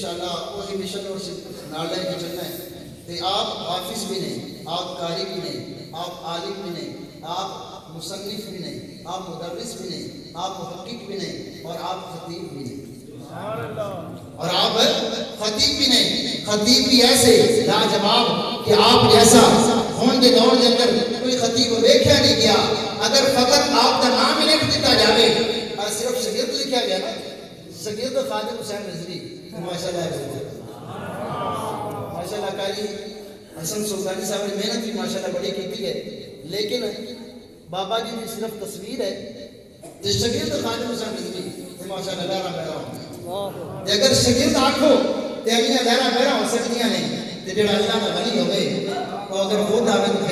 इंशाअल्लाह वही मिशन और नाल लेके चलना है। ते आप हाफिज भी नहीं, आप कारी भी नहीं, आप आलिम भी नहीं, आप मुसन्निफ भी नहीं, आप मुदर्रिस भी नहीं, आप मुहक्किक भी नहीं, और आप खतीब भी नहीं। और आप खतीब भी नहीं। खतीब भी ऐसे लाजवाब कि आप जैसा होने के दौर के अंदर कोई खतीब देखा नहीं गया। अगर फकत आपका नाम ही लिख दिया जाए और सिर्फ शगीर्द लिखा गया ना, शगीर्द खादिम हुसैन नजरी माशाल्लाह माशाल्लाह कारी हसन सुल्तानी साहब ने मेहनत भी माशाल्लाह बड़ी की है, लेकिन बाबा जी की सिर्फ तस्वीर है तो शगीर्द खादिम हुसैन नजरी माशाल्लाह लहरा बहरा। अगर शगीर्द आखो ते अगलियां लहरा बहरा हो सकदियां नहीं, ते जेड़ा अल्लाह दा वली होवे वो अगर खुद आवे तो